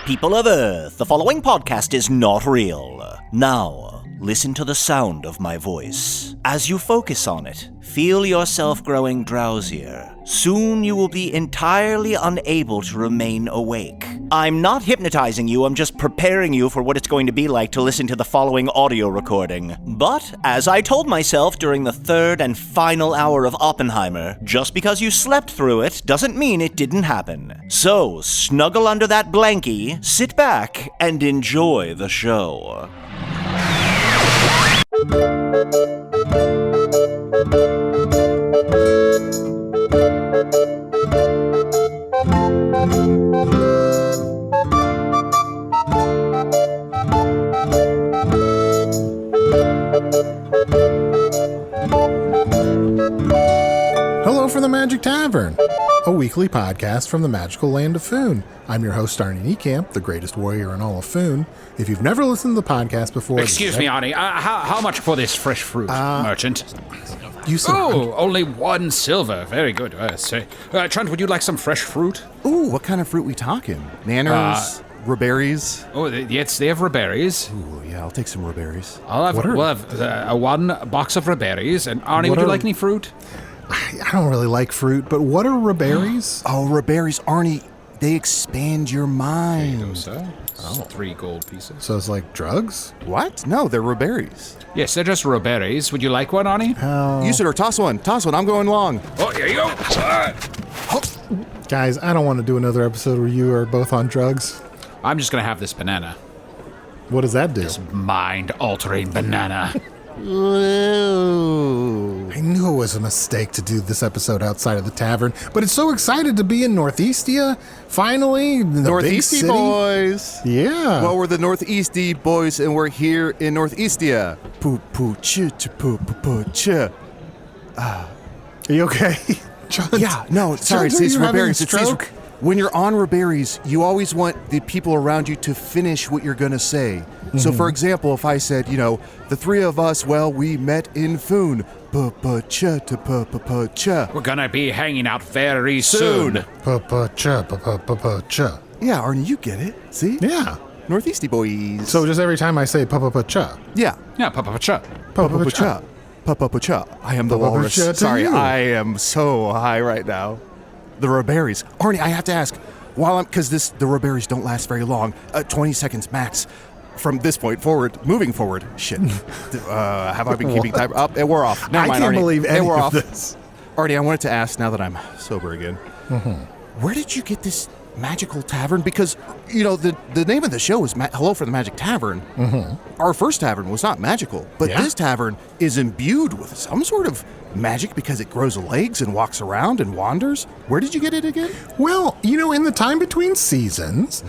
People of Earth, the following podcast is not real. Now, listen to the sound of my voice. As you focus on it, feel yourself growing drowsier. Soon you will be entirely unable to remain awake. I'm not hypnotizing you, I'm just preparing you for what it's going to be like to listen to the following audio recording. But, as I told myself during the third and final hour of Oppenheimer, just because you slept through it doesn't mean it didn't happen. So, snuggle under that blankie, sit back, and enjoy the show. Hello from the Magic Tavern, a weekly podcast from the magical land of Foon. I'm your host, Arnie Niekamp, the greatest warrior in all of Foon. If you've never listened to the podcast before... Excuse me, Arnie. How much for this fresh fruit, merchant? You said... Oh, only 1 silver. Very good. Chunt, would you like some fresh fruit? Ooh, what kind of fruit we talking? Nanners? Raberries? Oh, yes, they have raberries. Ooh, yeah, I'll take some raberries. We'll have 1 box of raberries. And Arnie, would you like any fruit? I don't really like fruit, but what are raberries? Oh, raberries, Arnie, they expand your mind. There you go, sir. 3 gold pieces. So it's like drugs? What? No, they're raberries. Yes, they're just raberries. Would you like one, Arnie? Usidore, toss one. I'm going long. Oh, here you go. Guys, I don't want to do another episode where you are both on drugs. I'm just going to have this banana. What does that do? This mind-altering banana. Ooh. I knew it was a mistake to do this episode outside of the tavern, but it's so excited to be in Northeastia. Finally, the big Northeasty city. boys. Yeah. Well, we're the Northeasty boys, and we're here in Northeastia. Poo-poo-ch-ch-poo-poo-ch. Are you okay? Chunt? Yeah, no, sorry, Chunt, are it's you having a raberries. stroke? When you're on raberries, you always want the people around you to finish what you're going to say. Mm-hmm. So, for example, if I said, the 3 of us, well, we met in Foon. Pa-pa-cha to pa-pa-pa-cha. We're going to be hanging out very soon. Pa-pa-cha, pa-pa-pa-pa-cha. Yeah, Arnie, you get it. See? Yeah. Northeasty boys. So just every time I say pa-pa-pa-cha. Yeah. Yeah, pa-pa-pa-cha. Pa-pa-pa-cha. Pa-pa-pa-cha. I am the walrus. Pa-pa-pa-cha to Sorry, you. I am so high right now. The raberries. Arnie, I have to ask, because the raberries don't last very long, 20 seconds max. From this point forward, moving forward. Shit. Have I been keeping time? We're off. Never mind, I can't Arnie. believe any we're of off. this. Arnie, I wanted to ask, now that I'm sober again, where did you get this magical tavern? Because, the name of the show is Hello from the Magic Tavern. Mm-hmm. Our first tavern was not magical, but this tavern is imbued with some sort of magic because it grows legs and walks around and wanders. Where did you get it again? Well, in the time between seasons,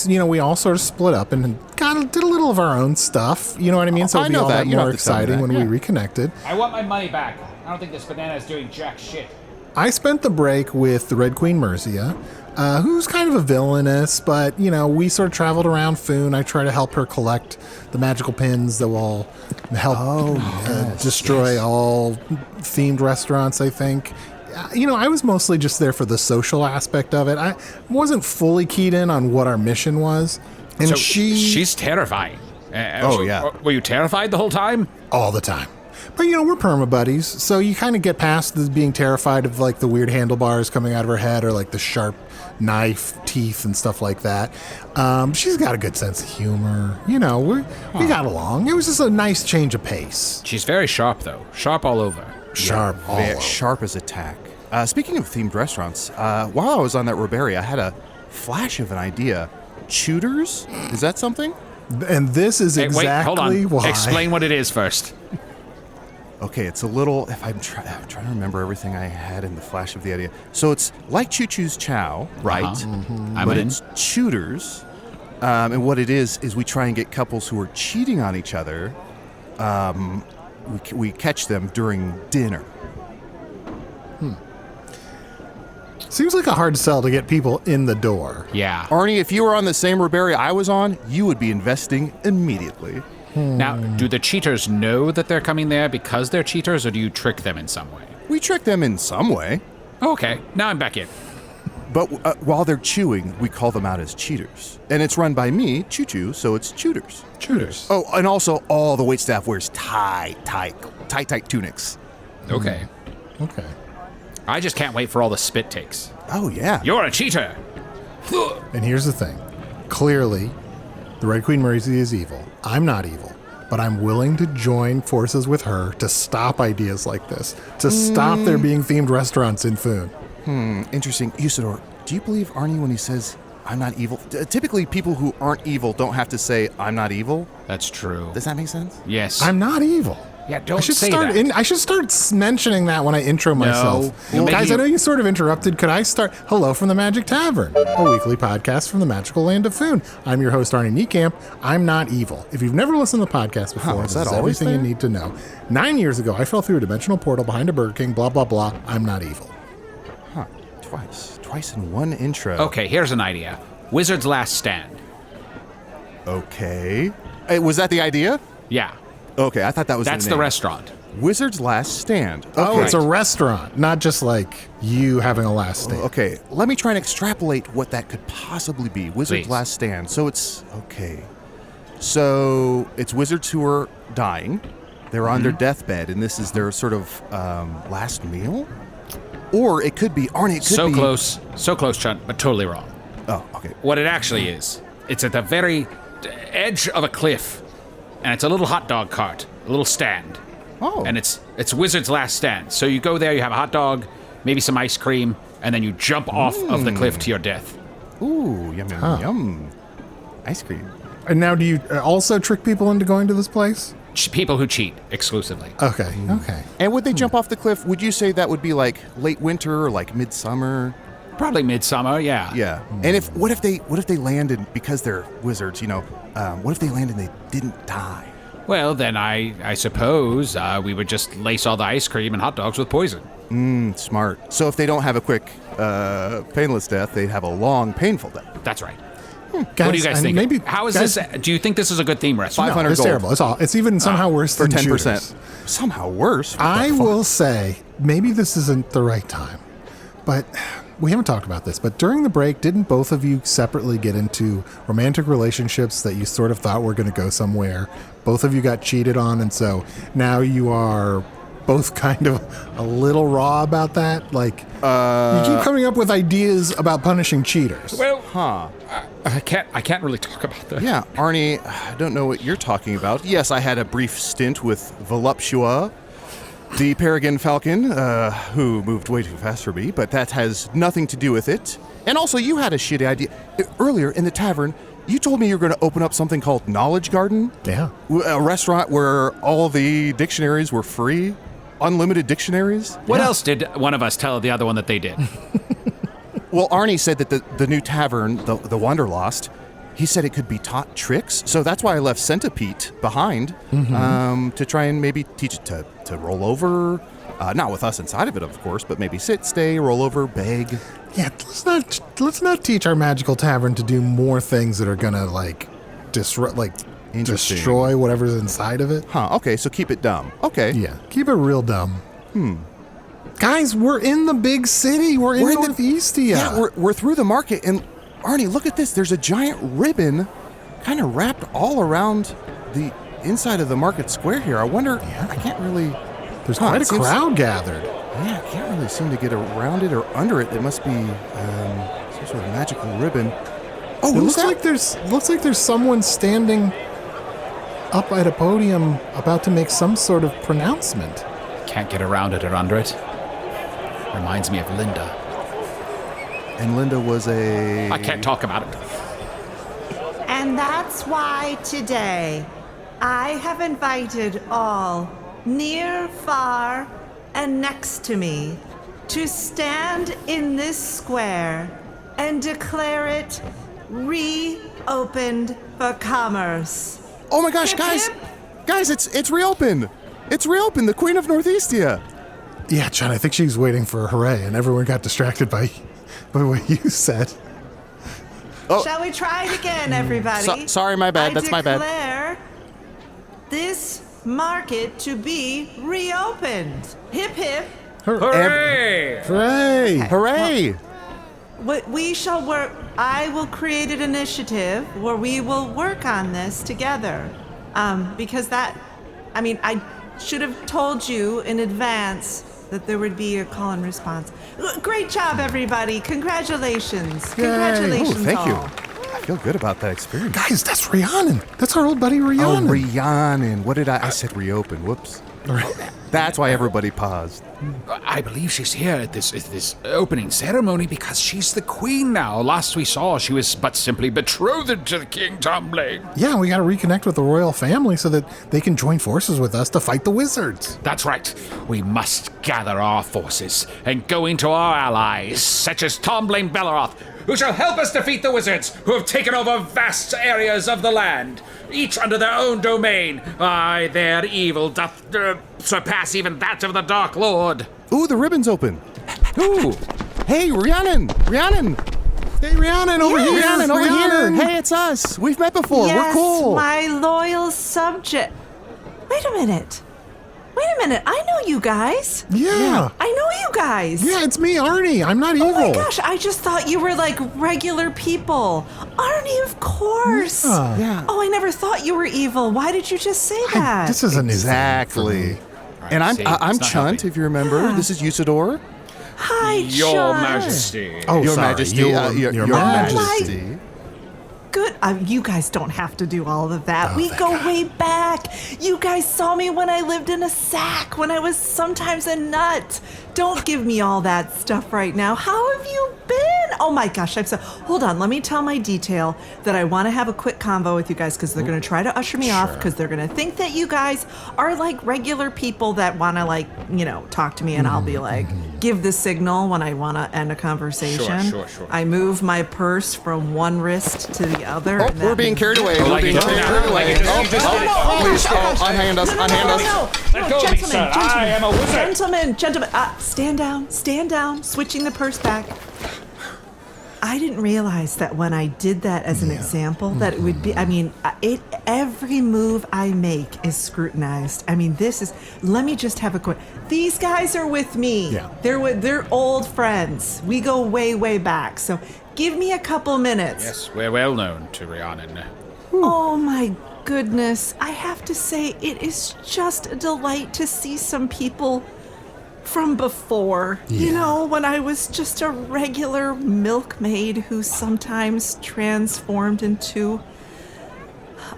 we all sort of split up and did a little of our own stuff. You know what I mean? So I it'd be know all that. that You don't more have to tell me exciting that. when we reconnected. I want my money back. I don't think this banana is doing jack shit. I spent the break with the Red Queen Mercia, who's kind of a villainess, but, we sort of traveled around Foon. I try to help her collect the magical pins that will help destroy all themed restaurants, I think. I was mostly just there for the social aspect of it. I wasn't fully keyed in on what our mission was. And So she's terrifying. Yeah. Were you terrified the whole time? all the time. But, we're perma buddies, so you kind of get past the being terrified of, the weird handlebars coming out of her head or, the sharp knife teeth and stuff like that. She's got a good sense of humor. We got along. It was just a nice change of pace. She's very sharp, though. Sharp all over. Sharp. all over. Sharp as a tack. Speaking of themed restaurants, while I was on that Roberia, I had a flash of an idea. Shooters? Is that something? And this is Hey, exactly wait, hold on. why. Explain what it is first. Okay, it's a little, if I'm trying to remember everything I had in the flash of the idea. So it's like Choo Choo's Chow, right? I'm But in. it's shooters. And what it is we try and get couples who are cheating on each other. We catch them during dinner. Seems like a hard sell to get people in the door. Yeah. Arnie, if you were on the same Roberia I was on, you would be investing immediately. Now, do the cheaters know that they're coming there because they're cheaters, or do you trick them in some way? We trick them in some way. Okay, now I'm back in. But while they're chewing, we call them out as cheaters. And it's run by me, Choo-Choo, so it's Chooters. Chooters. Oh, and also all the waitstaff wears tight tunics. Okay. Okay. I just can't wait for all the spit takes. Oh, yeah. You're a cheater! And here's the thing. Clearly, the Red Queen Mercy is evil. I'm not evil. But I'm willing to join forces with her to stop ideas like this. To stop there being themed restaurants in Foon. Interesting. Usidore, do you believe Arnie when he says, I'm not evil? Typically, people who aren't evil don't have to say, I'm not evil. That's true. Does that make sense? Yes. I'm not evil. Yeah, don't say that. I should start mentioning that when I intro myself. Well, guys, I know you sort of interrupted. Could I start? Hello from the Magic Tavern, a weekly podcast from the magical land of Foon. I'm your host, Arnie Niekamp. I'm not evil. If you've never listened to the podcast before, this is everything you need to know. 9 years ago, I fell through a dimensional portal behind a Burger King, blah, blah, blah. I'm not evil. Huh. Twice in one intro. Okay, here's an idea. Wizard's Last Stand. Okay. Hey, was that the idea? Yeah. Okay, I thought that was That's the restaurant. Wizard's Last Stand. Okay. Oh, it's a restaurant, not just like you having a last stand. Okay, let me try and extrapolate what that could possibly be. Wizard's Please. Last Stand. So it's, okay. So it's wizards who are dying. They're on their deathbed, and this is their sort of last meal? Or it could be, Arnie, it could be... So close, Chunt, but totally wrong. Oh, okay. What it actually is, it's at the very edge of a cliff, and it's a little hot dog cart, a little stand. Oh. And it's Wizard's Last Stand. So you go there, you have a hot dog, maybe some ice cream, and then you jump off of the cliff to your death. Ooh, yum. Ice cream. And now do you also trick people into going to this place? People who cheat exclusively. Okay. And would they jump off the cliff? Would you say that would be like late winter or like midsummer? Probably midsummer, yeah. Yeah. And what if they landed, because they're wizards, what if they landed and they didn't die? Well, then I suppose we would just lace all the ice cream and hot dogs with poison. Smart. So if they don't have a quick, painless death, they have a long, painful death. That's right. Guys, What do you guys think? Maybe, How is guys, this? Do you think this is a good theme restaurant? 500 it's gold. terrible. It's even somehow worse For than 10%. Shooters. Somehow worse? What I the fuck? will say, maybe this isn't the right time, but we haven't talked about this, but during the break, didn't both of you separately get into romantic relationships that you sort of thought were going to go somewhere? Both of you got cheated on, and so now you are both kind of a little raw about that? Like, you keep coming up with ideas about punishing cheaters. Well, I can't really talk about that. Yeah, Arnie, I don't know what you're talking about. Yes, I had a brief stint with Voluptua, the Peregrine Falcon, who moved way too fast for me, but that has nothing to do with it. And also, you had a shitty idea. Earlier in the tavern, you told me you were going to open up something called Knowledge Garden. Yeah. A restaurant where all the dictionaries were free. Unlimited dictionaries. What else did one of us tell the other one that they did? Well, Arnie said that the new tavern, the Wanderlost, he said it could be taught tricks. So that's why I left Centipede behind to try and maybe teach it to roll over. Not with us inside of it, of course, but maybe sit, stay, roll over, beg. Yeah, let's not teach our magical tavern to do more things that are gonna destroy whatever's inside of it. Okay, so keep it dumb. Okay. Yeah, keep it real dumb. Guys, we're in the big city. We're in Northeastia. Yeah, we're through the market, and Arnie, look at this. There's a giant ribbon kind of wrapped all around the inside of the market square here. I wonder, I can't really... There's quite a crowd gathered. Yeah, I can't really seem to get around it or under it. It must be some sort of magical ribbon. Oh, It looks like there's someone standing up at a podium about to make some sort of pronouncement. Can't get around it or under it. Reminds me of Linda. And Linda was I can't talk about it. And that's why today I have invited all, near, far, and next to me, to stand in this square and declare it reopened for commerce. Oh my gosh, Hip, guys! hip. Guys, it's reopened! It's reopened, the Queen of Northeastia! Yeah, John, I think she was waiting for a hooray, and everyone got distracted by what you said. Shall we try it again, everybody? Sorry, my bad. That's my bad. I declare this market to be reopened. Hip, hip. Hooray! Hooray! Hooray! we shall work. I will create an initiative where we will work on this together. Because I should have told you in advance that there would be a call and response. Great job, everybody. Congratulations. Yay. Congratulations, Ooh, thank you. all. I feel good about that experience. Guys, that's Rhiannon. That's our old buddy Rhiannon. Oh, Rhiannon. What did I said reopen. Whoops. That's why everybody paused. I believe she's here at this opening ceremony because she's the queen now. Last we saw, she was but simply betrothed to the King Tomblade. Yeah, we got to reconnect with the royal family so that they can join forces with us to fight the wizards. That's right. We must gather our forces and go into our allies, such as Tomblade Belleroth, who shall help us defeat the wizards who have taken over vast areas of the land, each under their own domain. Aye, their evil doth surpass even that of the Dark Lord. Ooh, the ribbon's open. Ooh, Hey, Rhiannon. Rhiannon. Hey, Rhiannon, over here. Rhiannon, over Rhiannon. here. Hey, it's us. We've met before. Yes, We're cool. my loyal subject. Wait a minute. I know you guys. Yeah. I know you guys. Yeah, it's me, Arnie. I'm not evil. Oh my gosh, I just thought you were like regular people. Arnie, of course. Yeah. Oh, I never thought you were evil. Why did you just say that? This is a new thing for Exactly. me. And I'm see, I'm it's not Chunt, helping. if you remember. This is Usidore. Hi, Your Chunt. Majesty. Oh, Your sorry. Majesty. Your Majesty. Good. You guys don't have to do all of that. We go way back. You guys saw me when I lived in a sack, when I was sometimes a nut. Don't give me all that stuff right now. How have you been? Oh my gosh, I'm so. Hold on, let me tell my detail that I want to have a quick convo with you guys because they're going to try to usher me off because they're going to think that you guys are like regular people that want to talk to me, and I'll be like, give the signal when I want to end a conversation. Sure. I move my purse from one wrist to the other. Oh, and that we're being means- carried away. We're like being it. carried away. Oh, Please, unhand us, unhand us. No, Let go of me, sir. I am a wizard. Gentlemen, stand down, switching the purse back. I didn't realize that when I did that as an example, that it would be, every move I make is scrutinized. Let me just have a quick, these guys are with me. Yeah. They're old friends. We go way, way back. So give me a couple minutes. Yes, we're well known to Rhiannon. Oh my goodness. I have to say, it is just a delight to see some people from before. You know, when I was just a regular milkmaid who sometimes transformed into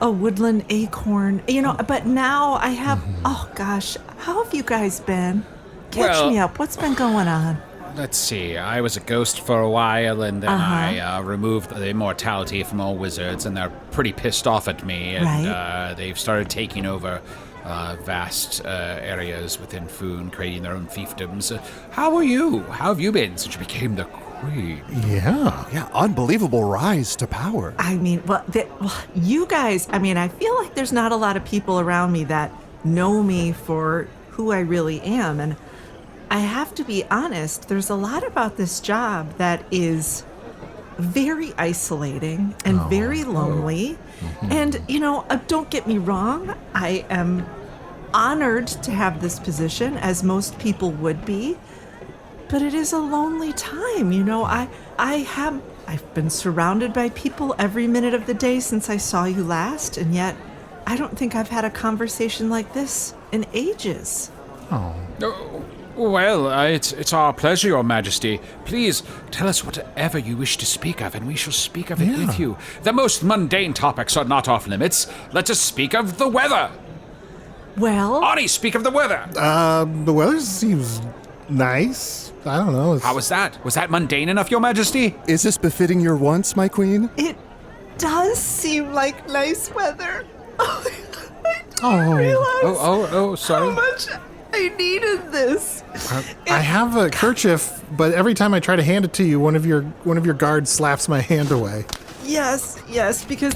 a woodland acorn. But now I have, oh gosh, how have you guys been? Catch me up. What's been going on? Let's see. I was a ghost for a while, and then I removed the immortality from all wizards, and they're pretty pissed off at me, and they've started taking over vast areas within Foon, creating their own fiefdoms. How are you? How have you been since you became the queen? Yeah, unbelievable rise to power. You guys, I feel like there's not a lot of people around me that know me for who I really am, and I have to be honest, there's a lot about this job that is very isolating and very lonely. And, don't get me wrong, I am honored to have this position, as most people would be, but it is a lonely time. I've been surrounded by people every minute of the day since I saw you last, and yet I don't think I've had a conversation like this in ages. Oh, well, it's our pleasure, Your Majesty. Please tell us whatever you wish to speak of, and we shall speak of it with you. The most mundane topics are not off limits. Let us speak of the weather. Well, Arnie, speak of the weather. The weather seems nice. I don't know. How was that? Was that mundane enough, Your Majesty? Is this befitting your wants, my queen? it does seem like nice weather. I didn't Oh. realize Sorry. how much I needed this. I have a kerchief, but every time I try to hand it to you, one of your guards slaps my hand away. Yes, because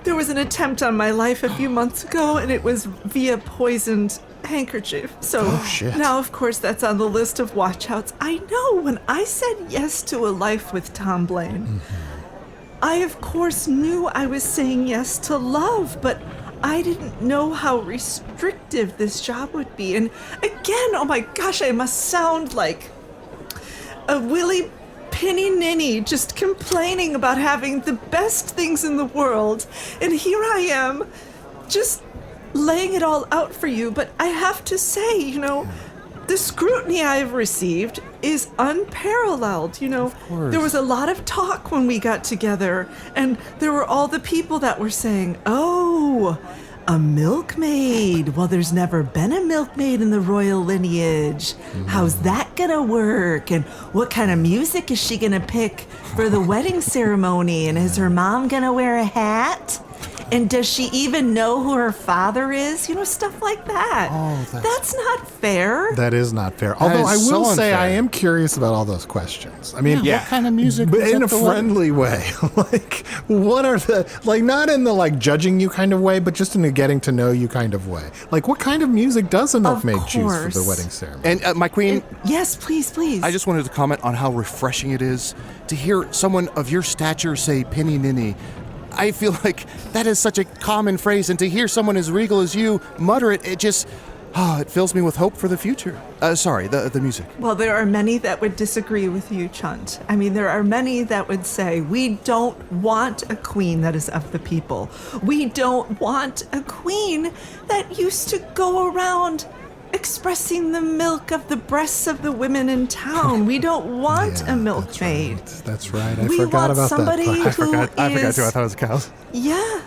there was an attempt on my life a few months ago, and it was via poisoned handkerchief. So shit. now, of course, that's on the list of watchouts. I know when I said yes to a life with Tom Blaine, I, of course, knew I was saying yes to love, but I didn't know how restrictive this job would be. And again, oh my gosh, I must sound like a Willie Penny Ninny just complaining about having the best things in the world. And here I am, just laying it all out for you. But I have to say, the scrutiny I have received is unparalleled. There was a lot of talk when we got together, and there were all the people that were saying, oh, a milkmaid. Well, there's never been a milkmaid in the royal lineage. How's that gonna work? And what kind of music is she gonna pick for the wedding ceremony? And is her mom gonna wear a hat? And does she even know who her father is? Stuff like that. Oh, that's not fair. That is not fair. Although I will so say unfair. I am curious about all those questions. I mean, What kind of music? but was in at a the wedding? friendly way. What are the, not in the judging you kind of way, but just in a getting to know you kind of way. What kind of music does a milkmaid choose for the course. wedding ceremony? And my queen, Yes, please. I just wanted to comment on how refreshing it is to hear someone of your stature say Penny Ninny. I feel like that is such a common phrase, and to hear someone as regal as you mutter it, it just, it fills me with hope for the future. Sorry, the music. Well, there are many that would disagree with you, Chunt. I mean, there are many that would say, we don't want a queen that is of the people. We don't want a queen that used to go around expressing the milk of the breasts of the women in town. We don't want a milkmaid. That's right. I We forgot want about somebody that. who I forgot is- too. I thought it was cows. Yeah.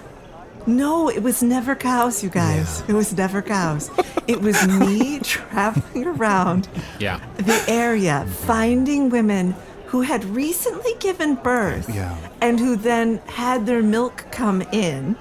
No, it was never cows, you guys. It was never cows. It was me traveling around the area, finding women who had recently given birth and who then had their milk come in,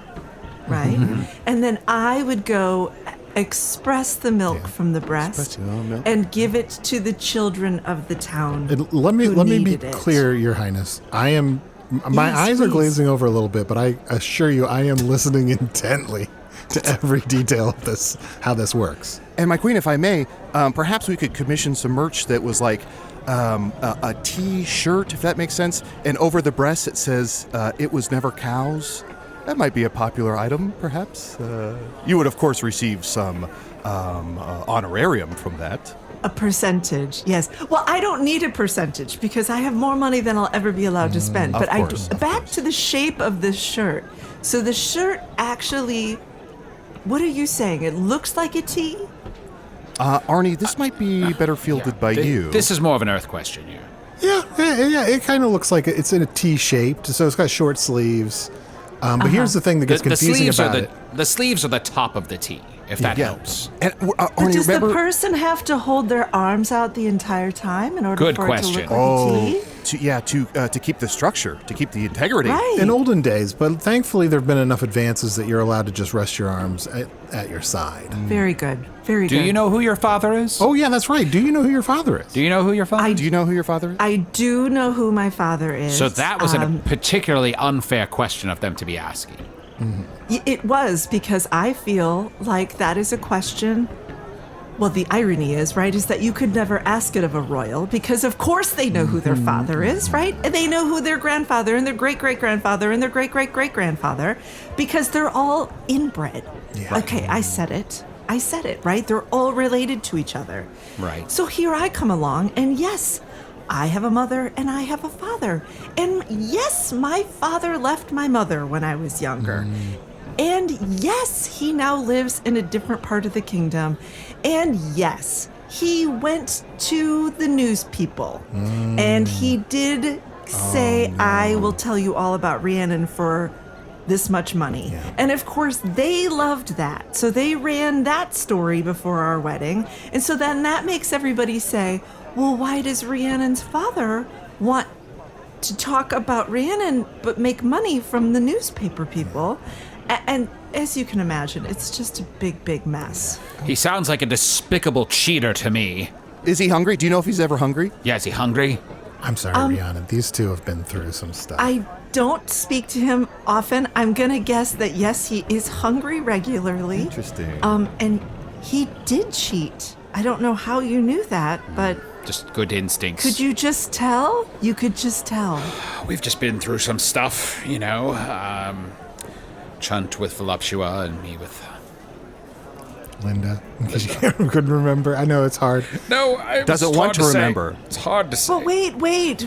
right? And then I would go express the milk from the breast and give it to the children of the town. Let me be needed it. clear, Your Highness. My Yes, eyes are please. glazing over a little bit, but I assure you I am listening intently to every detail of this, how this works. And my queen, if I may, perhaps we could commission some merch that was like a T-shirt, if that makes sense. And over the breast it says, "It was never cows." That might be a popular item, perhaps. You would, of course, receive some honorarium from that. A percentage, yes. Well, I don't need a percentage because I have more money than I'll ever be allowed to spend. But back to the shape of this shirt. So the shirt actually, what are you saying? It looks like a T? Arnie, this might be better fielded by you. This is more of an Earth question here. Yeah. It kind of looks like it's in a T shape, so it's got short sleeves. But here's the thing that gets confusing about it. The sleeves are the top of the T, if that helps. And But Arnie, does remember? the person have to hold their arms out the entire time in order Good for question. it to look like a T? To keep the structure, to keep the integrity. Right. In olden days, but thankfully there have been enough advances that you're allowed to just rest your arms at your side. Very good. Very good. Do you know who your father is? Oh yeah, that's right. Do you know who your father is? Do you know who your father is? Do you know who your father is? I do know who my father is. So that was a particularly unfair question of them to be asking. It was, because I feel like that is a question. Well, the irony is, right, is that you could never ask it of a royal because, of course, they know who their father is, right? And they know who their grandfather and their great-great-grandfather and their great-great-great-grandfather because they're all inbred. Yeah. Okay, I said it, right? They're all related to each other. Right. So here I come along, and yes, I have a mother and I have a father. And yes, my father left my mother when I was younger. And yes, he now lives in a different part of the kingdom. And yes, he went to the news people. And he did say, I will tell you all about Rhiannon for this much money. Yeah. And of course, they loved that. So they ran that story before our wedding. And so then that makes everybody say, well, why does Rhiannon's father want to talk about Rhiannon but make money from the newspaper people? And as you can imagine, it's just a big, big mess. He sounds like a despicable cheater to me. Is he hungry? Do you know if he's ever hungry? Yeah, is he hungry? I'm sorry, Rhiannon. These two have been through some stuff. I don't speak to him often. I'm going to guess that, yes, he is hungry regularly. Interesting. And he did cheat. I don't know how you knew that, but... Just good instincts. Could you just tell? You could just tell. We've just been through some stuff, you know. Chunt with Voluptua and me with Linda, because you couldn't remember. I know it's hard. No, Doesn't want to remember. It's hard to say. But wait.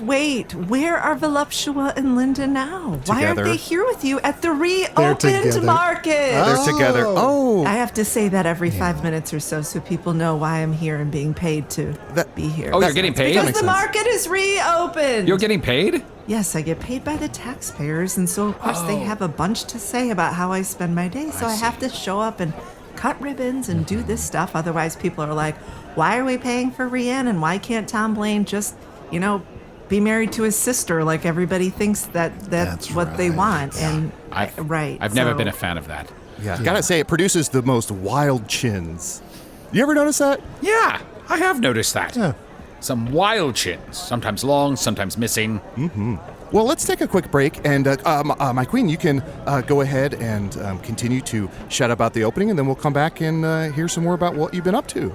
Where are Voluptua and Linda now? Why aren't Together. they here with you at the together. reopened market? They're together. Oh, I have to say that every 5 minutes or so people know why I'm here and being paid to be here. Oh, you're getting paid? Because makes the sense. market is reopened. You're getting paid? Yes, I get paid by the taxpayers, and so of course they have a bunch to say about how I spend my day. So I have to show up and cut ribbons and do this stuff. Otherwise, people are like, "Why are we paying for Rhiannon? Why can't Tom Blaine just, be married to his sister like everybody thinks that's what they want?" And I've never been a fan of that. yeah. Gotta say, it produces the most wild chins. You ever notice that? Yeah, I have noticed that. Yeah. Some wild chins, sometimes long, sometimes missing. Well, let's take a quick break, and my queen, you can go ahead and continue to shout about the opening, and then we'll come back and hear some more about what you've been up to.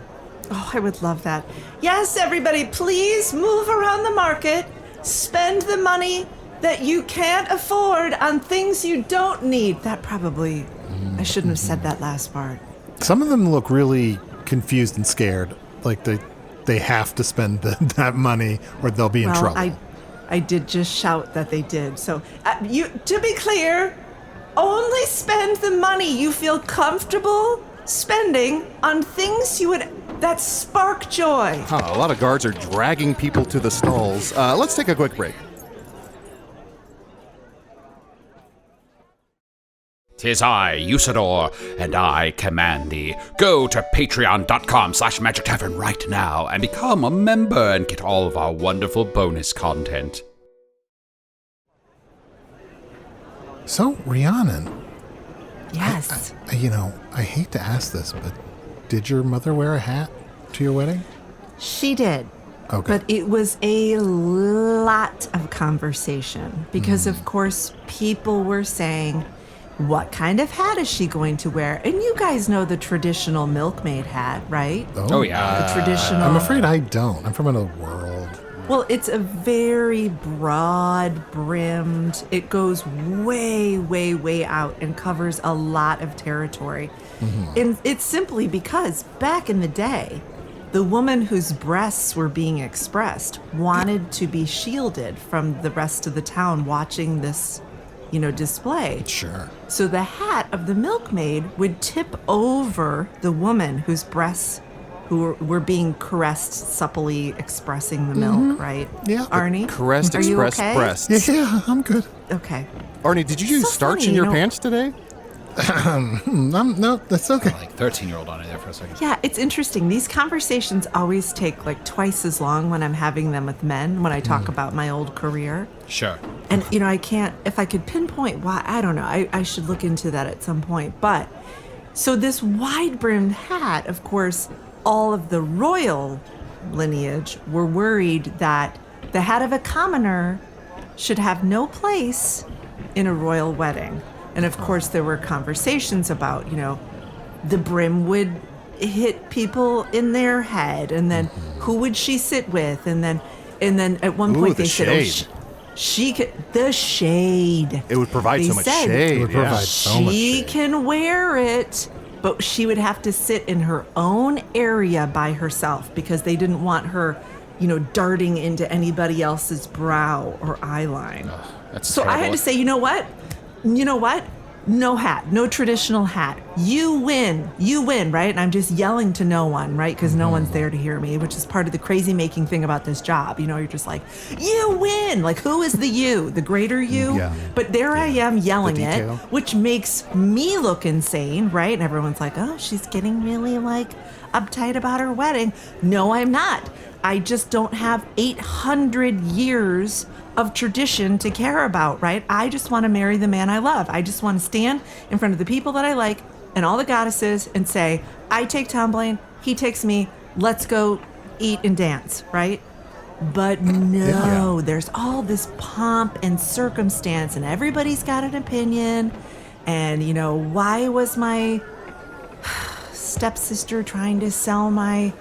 Oh, I would love that. Yes, everybody, please move around the market. Spend the money that you can't afford on things you don't need. That probably, I shouldn't have said that last part. Some of them look really confused and scared, like they have to spend that money or they'll be in trouble. I did just shout that they did. So, to be clear, only spend the money you feel comfortable spending on things that spark joy. A lot of guards are dragging people to the stalls. Let's take a quick break. 'Tis I, Usidore, and I command thee. Go to patreon.com/Magic Tavern right now and become a member and get all of our wonderful bonus content. So, Rhiannon, Yes. I hate to ask this, but did your mother wear a hat to your wedding? She did. Okay. But it was a lot of conversation because, of course, people were saying, what kind of hat is she going to wear? And you guys know the traditional milkmaid hat, right? Oh, yeah. The traditional. I'm afraid I don't. I'm from another world. Well, it's a very broad-brimmed. It goes way, way, way out and covers a lot of territory. And it's simply because back in the day, the woman whose breasts were being expressed wanted to be shielded from the rest of the town watching this, display. Sure. So the hat of the milkmaid would tip over the woman whose breasts were being caressed, supplely expressing the milk, right? Yeah. Arnie? Caressed, Are you expressed okay? breasts. Yeah, I'm good. Okay. Arnie, did you use So starch funny, in your you know- pants today? No, that's okay. Like 13-year-old on it there for a second. Yeah, it's interesting. These conversations always take like twice as long when I'm having them with men, when I talk about my old career. Sure. And, I can't, if I could pinpoint why, I don't know. I should look into that at some point. But, so this wide-brimmed hat, of course, all of the royal lineage were worried that the hat of a commoner should have no place in a royal wedding. And of course, there were conversations about, the brim would hit people in their head, and then who would she sit with? And then at one point the they shade. said, she could, the shade. It would provide They so much said shade. It would yeah. provide so much She shade. can wear it, but she would have to sit in her own area by herself because they didn't want her, darting into anybody else's brow or eye line. That's So I had terrible. to say, you know what? No hat, no traditional hat. You win, right? And I'm just yelling to no one, right? Because no one's there to hear me, which is part of the crazy making thing about this job. You're just like, you win. Like, who is the you? The greater you? Yeah. But there I am yelling The it, detail. which makes me look insane, right? And everyone's like, oh, she's getting really uptight about her wedding. No, I'm not. I just don't have 800 years of tradition to care about, right? I just want to marry the man I love. I just want to stand in front of the people that I like and all the goddesses and say, I take Tom Blaine, he takes me, let's go eat and dance, right? But no, there's all this pomp and circumstance and everybody's got an opinion. And, why was my stepsister trying to sell my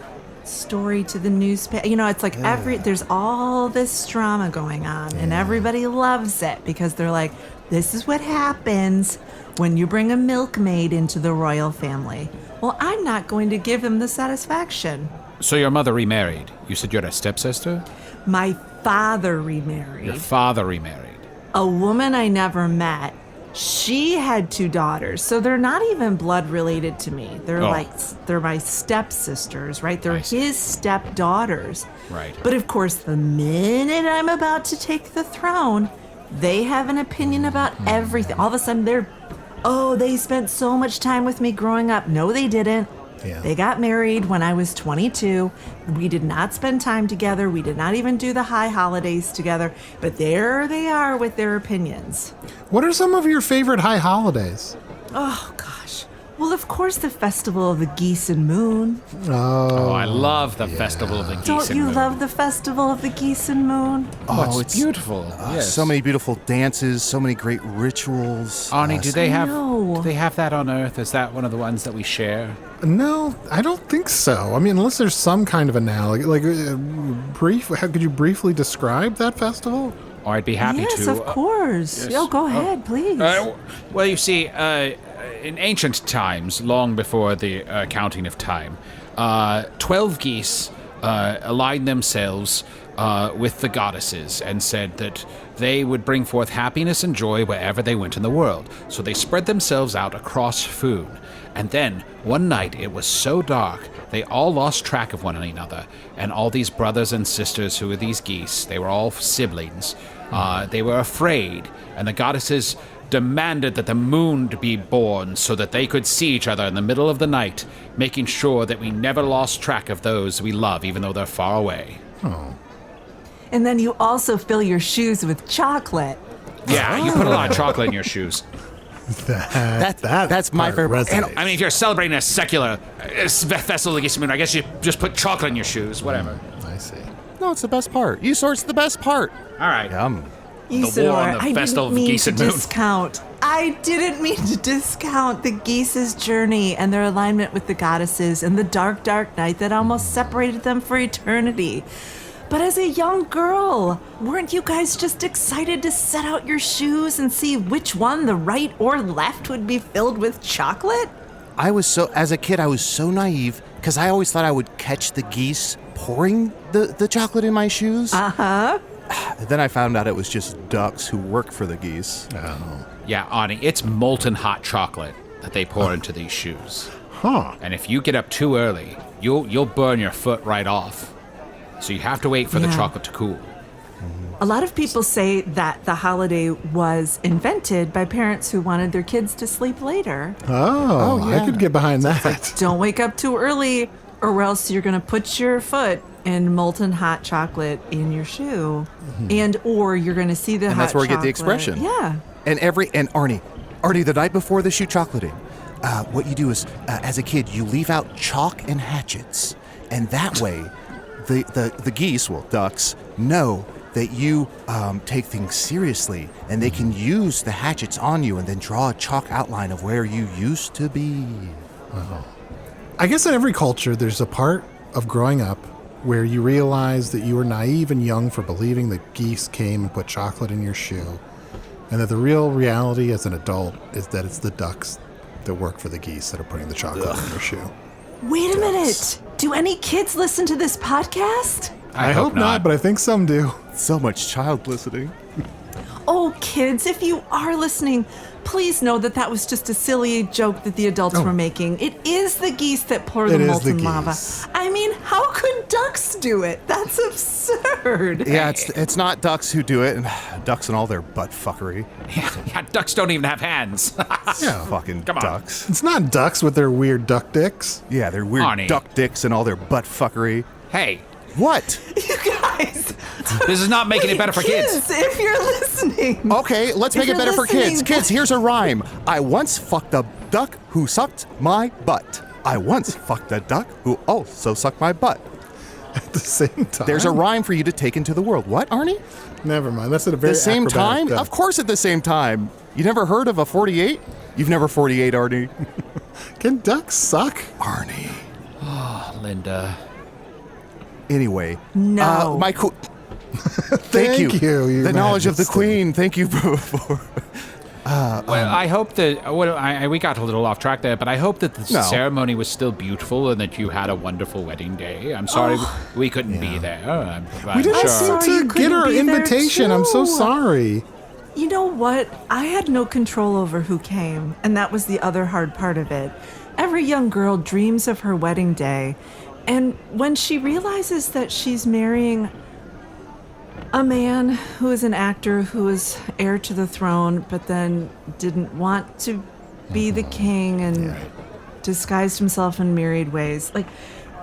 story to the newspaper? It's like there's all this drama going on and everybody loves it because they're like, this is what happens when you bring a milkmaid into the royal family. well, I'm not going to give him the satisfaction. So your mother remarried. You said you're a stepsister? My father remarried. Your father remarried. A woman I never met. She had 2 daughters, so they're not even blood related to me. They're they're my stepsisters, right? They're his stepdaughters. Right. But of course, the minute I'm about to take the throne, they have an opinion about everything. All of a sudden, they spent so much time with me growing up. No, they didn't. Yeah. They got married when I was 22. We did not spend time together. We did not even do the high holidays together. But there they are with their opinions. What are some of your favorite high holidays? Oh, gosh. Well, of course, the Festival of the Geese and Moon. Oh, I love the Festival of the Geese Don't and you Moon. love the Festival of the Geese and Moon? Oh, it's beautiful. Yes. So many beautiful dances, so many great rituals. Arnie, do they know. have that on Earth? Is that one of the ones that we share? No, I don't think so. I mean, unless there's some kind of analogy. Could you briefly describe that festival? Oh, I'd be happy to. Yes, of course. yes. Go ahead, please. Well, you see, in ancient times, long before the counting of time, 12 geese aligned themselves with the goddesses and said that they would bring forth happiness and joy wherever they went in the world. So they spread themselves out across Foon. And then, one night, it was so dark, they all lost track of one another. And all these brothers and sisters who were these geese, they were all siblings, they were afraid. And the goddesses demanded that the moon be born so that they could see each other in the middle of the night, making sure that we never lost track of those we love, even though they're far away. Oh. And then you also fill your shoes with chocolate. Yeah, you put a lot of chocolate in your shoes. That's my favorite. And, I mean, if you're celebrating a secular festival of the Geese and Moon, I guess you just put chocolate in your shoes, whatever. I see. No, it's the best part. Usidore's the best part. All right. Yum. Usidore, the I Festival didn't of mean Geese to and Moon. discount. I didn't mean to discount the geese's journey and their alignment with the goddesses and the dark, dark night that almost separated them for eternity. But as a young girl, weren't you guys just excited to set out your shoes and see which one, the right or left, would be filled with chocolate? As a kid, I was so naive because I always thought I would catch the geese pouring the chocolate in my shoes. Uh-huh. Then I found out it was just ducks who work for the geese. Oh. Yeah, Arnie, it's molten hot chocolate that they pour into these shoes. Huh. And if you get up too early, you'll burn your foot right off. So you have to wait for the chocolate to cool. A lot of people say that the holiday was invented by parents who wanted their kids to sleep later. Oh, yeah. I could get behind that. Don't wake up too early, or else you're going to put your foot in molten hot chocolate in your shoe, or you're going to see the hot chocolate. And that's where we get the expression. Yeah. And Arnie, the night before the shoe chocolating, what you do is, as a kid, you leave out chalk and hatchets, and that way, the geese, ducks, know that you take things seriously, and they can use the hatchets on you and then draw a chalk outline of where you used to be. Oh. I guess in every culture, there's a part of growing up where you realize that you were naive and young for believing that geese came and put chocolate in your shoe, and that the real reality as an adult is that it's the ducks that work for the geese that are putting the chocolate in your shoe. Wait a minute. Do any kids listen to this podcast? I hope not, but I think some do. So much child listening. Oh, kids, if you are listening, please know that was just a silly joke that the adults were making. It is the geese that pour the molten lava. I mean, how could ducks do it? That's absurd. Yeah, it's not ducks who do it, and ducks and all their butt fuckery. Yeah, ducks don't even have hands. Yeah. Fucking Come on. ducks. It's not ducks with their weird duck dicks. Yeah, they're weird Arnie. duck dicks and all their butt fuckery. Hey, What? You guys. this is not making it better for kids. If you're listening. Okay, let's make it you're better for kids. listening- Kids, here's a rhyme. I once fucked a duck who sucked my butt. I once fucked a duck who also sucked my butt. At the same time. There's a rhyme for you to take into the world. What, Arnie? Never mind. That's at a very The same acrobatic time? death. Of course at the same time. You never heard of a 48? You've never 48, Arnie. Can ducks suck? Arnie. Oh, Linda. Anyway. No. My Thank you. Your The knowledge of the Majesty. Queen. Thank you for I hope that we got a little off track there, but I hope that the ceremony was still beautiful and that you had a wonderful wedding day. I'm sorry we couldn't be there. We didn't seem to get our invitation. I'm so sorry. You know what? I had no control over who came, and that was the other hard part of it. Every young girl dreams of her wedding day, and when she realizes that she's marrying a man who is an actor who is heir to the throne, but then didn't want to be the king and disguised himself in myriad ways. Like,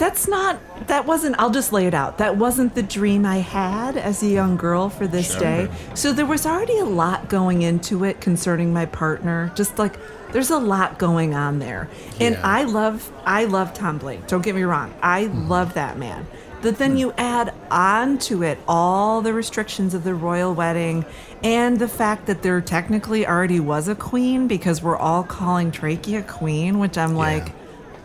I'll just lay it out. That wasn't the dream I had as a young girl for this day. So there was already a lot going into it concerning my partner. Just like, there's a lot going on there. And I love Tom Blake. Don't get me wrong. I love that man. But then you add on to it all the restrictions of the royal wedding and the fact that there technically already was a queen because we're all calling Trachea queen, which I'm like,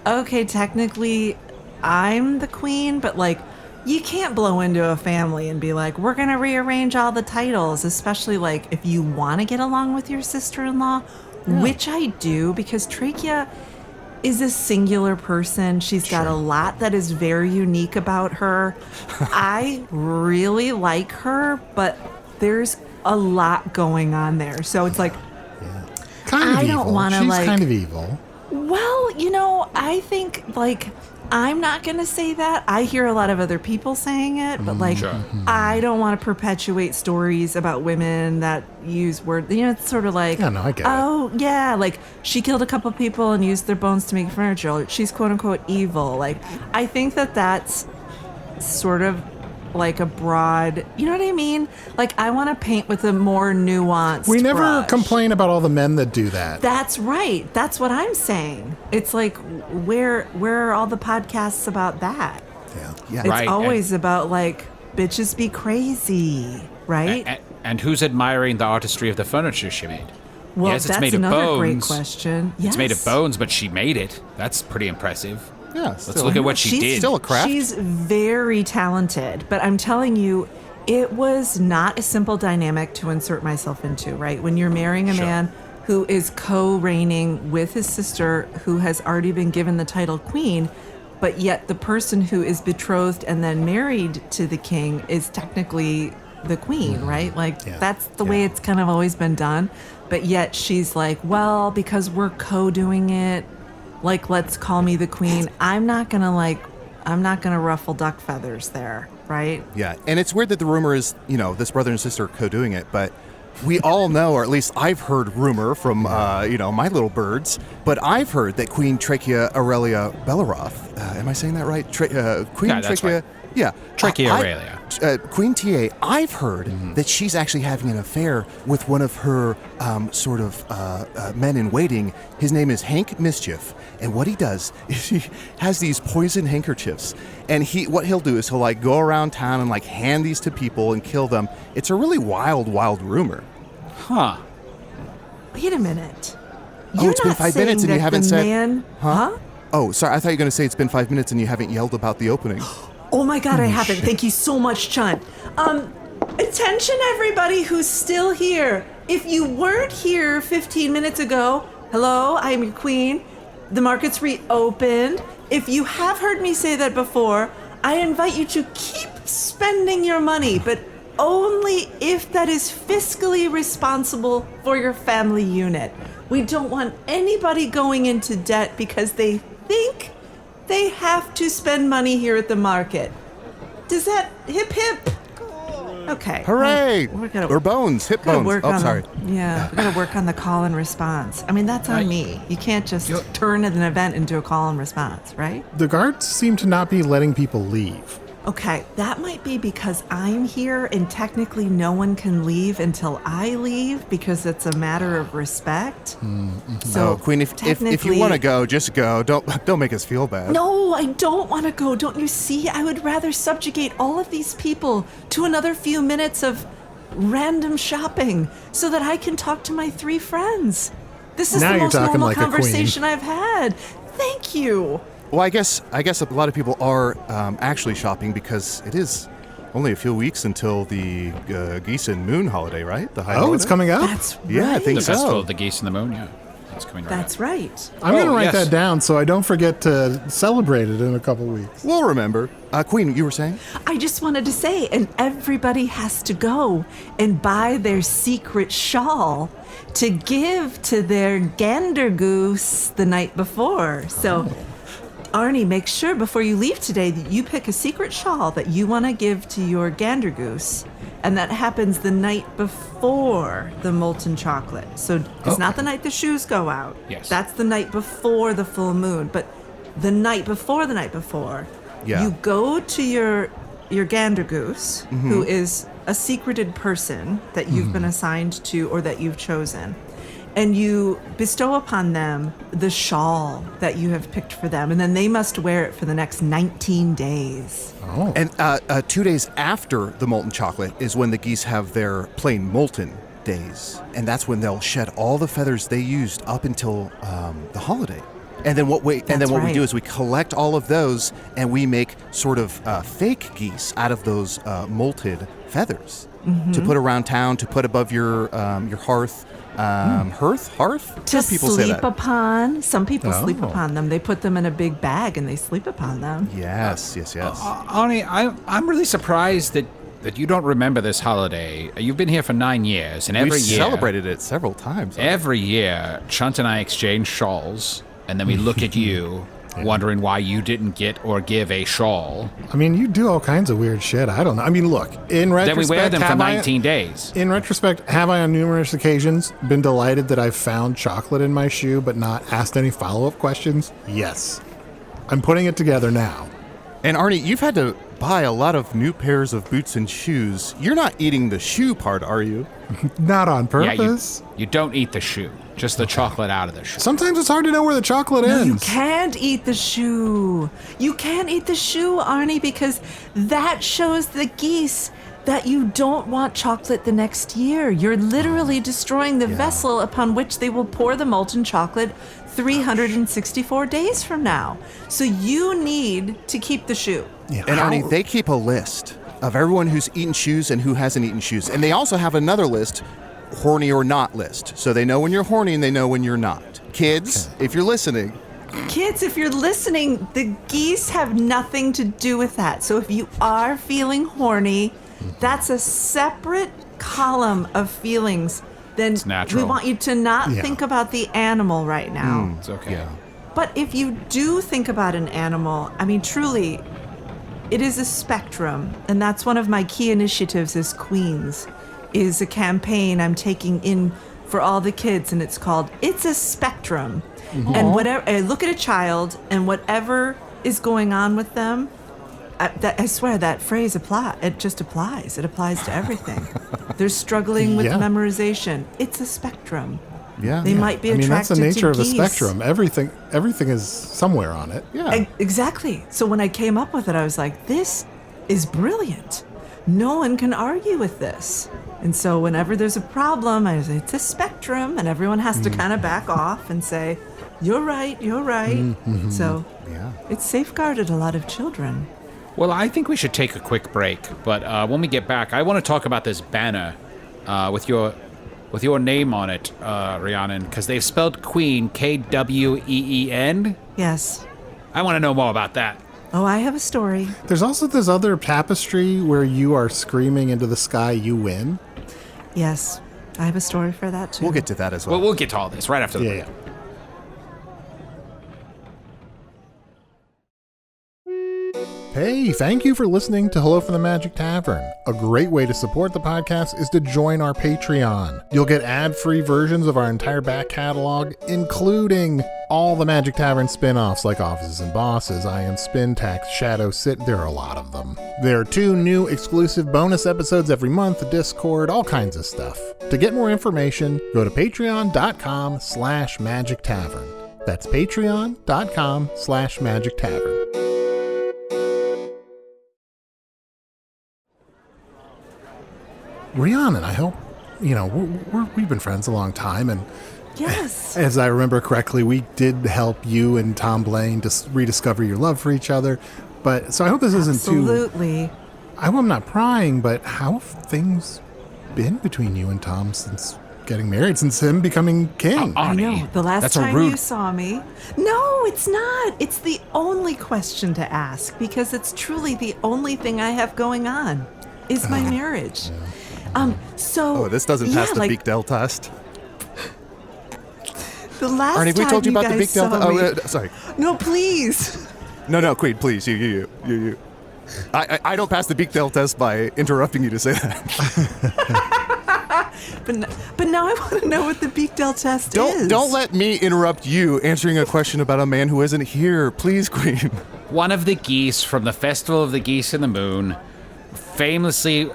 okay, technically I'm the queen, but like, you can't blow into a family and be like, we're going to rearrange all the titles, especially like if you want to get along with your sister-in-law, which I do because Trachea is a singular person. She's got a lot that is very unique about her. I really like her, but there's a lot going on there. So it's like, I don't want to like. She's kind of evil. Well, I think like I'm not going to say that. I hear a lot of other people saying it, but like I don't want to perpetuate stories about women that use words. It's sort of like, I get it. Oh, yeah, like she killed a couple people and used their bones to make furniture. She's quote unquote evil. Like I think that that's sort of like a broad, you know what I mean? Like I want to paint with a more nuanced We never brush. complain about all the men that do that. That's right. That's what I'm saying. It's like, where are all the podcasts about that? Yeah. It's always about like, bitches be crazy, right? And who's admiring the artistry of the furniture she made? Well, yes, it's that's made of another bones. great question. Yes. It's made of bones, but she made it. That's pretty impressive. Yeah, Let's look at what she did. Still a craft. She's very talented, but I'm telling you, it was not a simple dynamic to insert myself into, right? When you're marrying a man who is co-reigning with his sister who has already been given the title queen, but yet the person who is betrothed and then married to the king is technically the queen, right? Like that's the way it's kind of always been done. But yet she's like, well, because we're co-doing it, like, let's call me the queen. I'm not going to ruffle duck feathers there, right? Yeah, and it's weird that the rumor is, this brother and sister are co-doing it, but we all know, or at least I've heard rumor from, my little birds, but I've heard that Queen Trachea Aurelia Belleroth, am I saying that right? Queen Trachea, right. Yeah. Trachea Aurelia. Queen TA, I've heard that she's actually having an affair with one of her men in waiting. His name is Hank Mischief. And what he does is he has these poison handkerchiefs. And what he'll do is he'll like go around town and like hand these to people and kill them. It's a really wild, wild rumor. Huh. Wait a minute. It's been 5 minutes and you haven't said... Huh? Oh, sorry. I thought you were going to say it's been 5 minutes and you haven't yelled about the opening. Oh my God, I haven't. Thank you so much, Chunt. Attention, everybody who's still here. If you weren't here 15 minutes ago, hello, I am your queen. The market's reopened. If you have heard me say that before, I invite you to keep spending your money, but only if that is fiscally responsible for your family unit. We don't want anybody going into debt because they think they have to spend money here at the market. Does that hip hip? Okay. Hooray! Well, or bones, hip bones. Oh, sorry. We gotta work on the call and response. I mean, that's on me. You can't just turn an event into a call and response, right? The guards seem to not be letting people leave. Okay, that might be because I'm here and technically no one can leave until I leave because it's a matter of respect. So, Queen, if you want to go, just go. Don't make us feel bad. No, I don't want to go. Don't you see? I would rather subjugate all of these people to another few minutes of random shopping so that I can talk to my 3 friends. This is Now the you're most talking normal like a queen. conversation I've had. Thank you. Well, I guess a lot of people are actually shopping because it is only a few weeks until the Geese and Moon holiday, right? The high Oh, holiday? it's coming up? That's right. Yeah, I think The so. Festival of the Geese and the Moon, yeah. It's coming right That's up. right. I'm going to write yes. that down so I don't forget to celebrate it in a couple weeks. We'll remember. Queen, you were saying? I just wanted to say, and everybody has to go and buy their secret shawl to give to their gander goose the night before. So, Arnie, make sure before you leave today that you pick a secret shawl that you want to give to your gander goose. And that happens the night before the molten chocolate. So it's not the night the shoes go out. Yes. That's the night before the full moon. But the night before, Yeah. you go to your gander goose, who is a secreted person that you've been assigned to or that you've chosen, and you bestow upon them the shawl that you have picked for them, and then they must wear it for the next 19 days. Oh. And 2 days after the molten chocolate is when the geese have their plain molten days. And that's when they'll shed all the feathers they used up until the holiday. And then what we right. do is we collect all of those and we make sort of fake geese out of those molted feathers to put around town, to put above your hearth. Hearth? To Some people say sleep that. upon. Some people sleep Oh. upon them. They put them in a big bag and they sleep upon them. Yes. Arnie, I'm really surprised that you don't remember this holiday. You've been here for 9 years, and every We've year... celebrated it several times. Every year, Chunt and I exchange shawls, and then we look at you, wondering why you didn't get or give a shawl. I mean, you do all kinds of weird shit. I don't know. I mean, look, in retrospect, Then we wear them for have 19 days. In retrospect, have I on numerous occasions been delighted that I've found chocolate in my shoe but not asked any follow-up questions? Yes. I'm putting it together now. And Arnie, you've had to buy a lot of new pairs of boots and shoes. You're not eating the shoe part, are you? Not on Yeah, purpose. you don't eat the shoe, just the chocolate out of the shoe. Sometimes it's hard to know where the chocolate ends. You can't eat the shoe. You can't eat the shoe, Arnie, because that shows the geese that you don't want chocolate the next year. You're literally destroying the vessel upon which they will pour the molten chocolate 364 days from now. So you need to keep the shoe. Yeah. And Arnie, they keep a list of everyone who's eaten shoes and who hasn't eaten shoes. And they also have another list, horny or not list. So they know when you're horny and they know when you're not. Kids, if you're listening, Kids, if you're listening, the geese have nothing to do with that. So if you are feeling horny, that's a separate column of feelings. Then It's natural. we want you to not Yeah. think about the animal right now. It's okay. But if you do think about an animal, I mean, truly, it is a spectrum. And that's one of my key initiatives as Queens, is a campaign I'm taking in for all the kids. And it's called It's a Spectrum. And whatever, I look at a child and whatever is going on with them, I swear that phrase applies. It just applies. It applies to everything. They're struggling with Yeah. memorization. It's a spectrum. yeah. They might be I mean, that's attracted the nature to of a geese. spectrum. Everything is somewhere on it. Yeah. Exactly. So when I came up with it, I was like, this is brilliant. No one can argue with this. And so whenever there's a problem, I say, it's a spectrum, and everyone has to kind of back off and say, you're right, you're right. So it's safeguarded a lot of children. Well, I think we should take a quick break, but when we get back, I want to talk about this banner with your name on it, Rhiannon, because they've spelled Queen Kween. Yes. I want to know more about that. Oh, I have a story. There's also this other tapestry where you are screaming into the sky, "You win." Yes, I have a story for that too. We'll get to that as well. Well, we'll get to all this right after the break. Yeah. Hey, thank you for listening to Hello from the Magic Tavern. A great way to support the podcast is to join our Patreon. You'll get ad-free versions of our entire back catalog, including all the Magic Tavern spin-offs like Offices and Bosses, I Am Spin Tax, Shadow Sit. There are a lot of them. There are 2 new exclusive bonus episodes every month, Discord, all kinds of stuff. To get more information, go to patreon.com/Magic Tavern. That's patreon.com/Magic Tavern. Rhiannon, I hope, we've been friends a long time, and Yes. as I remember correctly, we did help you and Tom Blaine to rediscover your love for each other. But so I hope this isn't too. Absolutely. I'm not prying, but how have things been between you and Tom since getting married, since him becoming king? Arnie, I know. The last that's time a rude... you saw me. No, it's not. It's the only question to ask because it's truly the only thing I have going on is my marriage. So. Oh, this doesn't pass the Beekdale test. The last Arnie, we time told you about the guys Beekdale saw test. Sorry. No, please. No, Queen, please. You. I don't pass the Beekdale test by interrupting you to say that. But now I want to know what the Beekdale test is. Don't let me interrupt you answering a question about a man who isn't here. Please, Queen. One of the geese from the Festival of the Geese and the Moon famously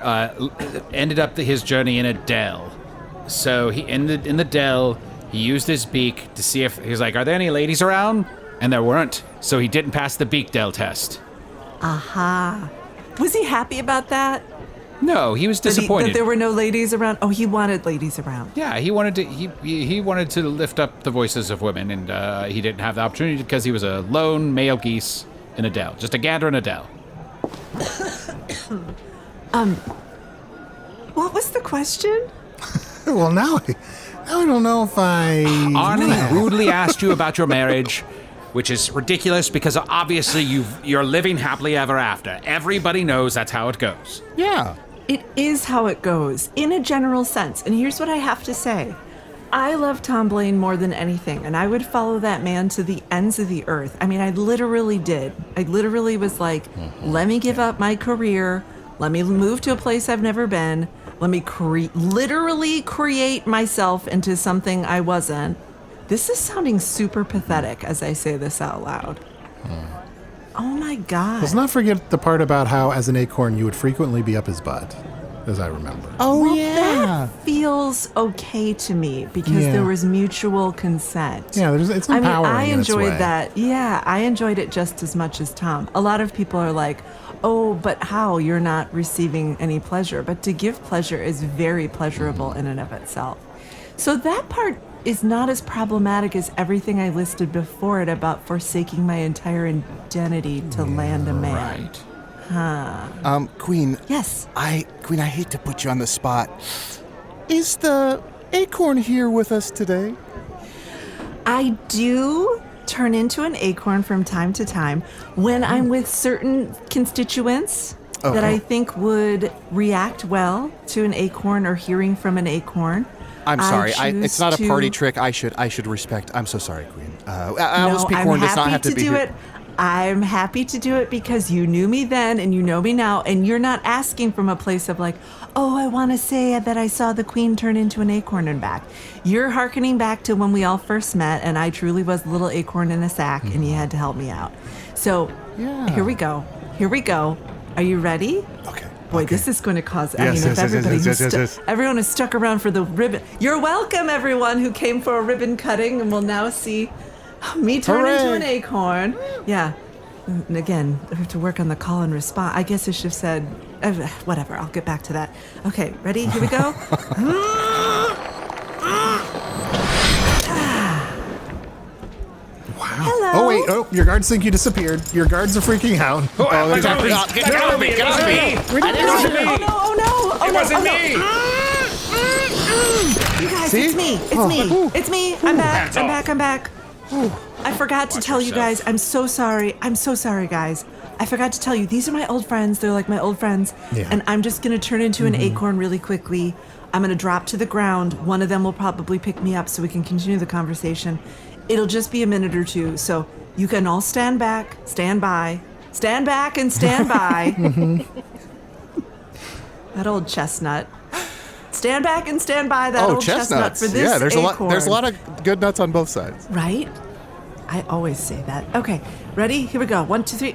ended up his journey in a dell. So he in the dell, he used his beak to see if... He's like, are there any ladies around? And there weren't. So he didn't pass the Beekdale test. Aha. Was he happy about that? No, he was disappointed. That there were no ladies around? Oh, he wanted ladies around. Yeah, he wanted to. He wanted to lift up the voices of women, and he didn't have the opportunity because he was a lone male geese in a dell, just a gander in a dell. What was the question? Well, now I don't know if Arnie rudely asked you about your marriage, which is ridiculous because obviously you're living happily ever after. Everybody knows that's how it goes. Yeah. It is how it goes, in a general sense. And here's what I have to say. I love Tom Blaine more than anything, and I would follow that man to the ends of the earth. I mean, I literally did. I literally was like, let me give up my career. Let me move to a place I've never been. Let me literally create myself into something I wasn't. This is sounding super pathetic as I say this out loud. Oh my God. Let's not forget the part about how, as an acorn, you would frequently be up his butt, as I remember. Oh, Well, yeah. that feels okay to me because Yeah. there was mutual consent. Yeah, it's empowering. I in its enjoyed way. that. Yeah, I enjoyed it just as much as Tom. A lot of people are like, oh, but how? You're not receiving any pleasure. But to give pleasure is very pleasurable in and of itself. So that part is not as problematic as everything I listed before it about forsaking my entire identity to land a man. Right. Queen. Yes. Queen, I hate to put you on the spot. Is the acorn here with us today? I do turn into an acorn from time to time when I'm with certain constituents that I think would react well to an acorn or hearing from an acorn. I'm sorry. choose It's not a to- party trick. I should respect. I'm so sorry, Queen. Alice Peacorn does not have to be do here. it. I'm happy to do it because you knew me then and you know me now, and you're not asking from a place of like, oh, I want to say that I saw the queen turn into an acorn and back. You're hearkening back to when we all first met, and I truly was a little acorn in a sack, and you had to help me out. So here we go. Here we go. Are you ready? Okay. Boy, okay. this is going to cause. Yes, if yes. everyone is stuck around for the ribbon. You're welcome, everyone who came for a ribbon cutting, and will now see me turn into an acorn. Yeah. And again, I have to work on the call and response. I guess I should have said, whatever. I'll get back to that. Okay, ready? Here we go. Wow. Hello. Oh, wait. Oh, your guards think you disappeared. Your guards are freaking out. Get off me! It wasn't me! Oh no! It wasn't me! You guys, See? it's me. It's me. I'm back. I'm back. I forgot to tell you guys. I'm so sorry. Guys. I forgot to tell you. These are my old friends. They're like my old friends. Yeah. And I'm just going to turn into an acorn really quickly. I'm going to drop to the ground. One of them will probably pick me up so we can continue the conversation. It'll just be a minute or two. So you can all stand back, stand by, stand back and stand by. That old chestnut. Stand back and stand by that old chestnut for this Yeah, there's acorn. a lot of good nuts on both sides. Right? I always say that. Okay, ready? Here we go. 1, 2, 3.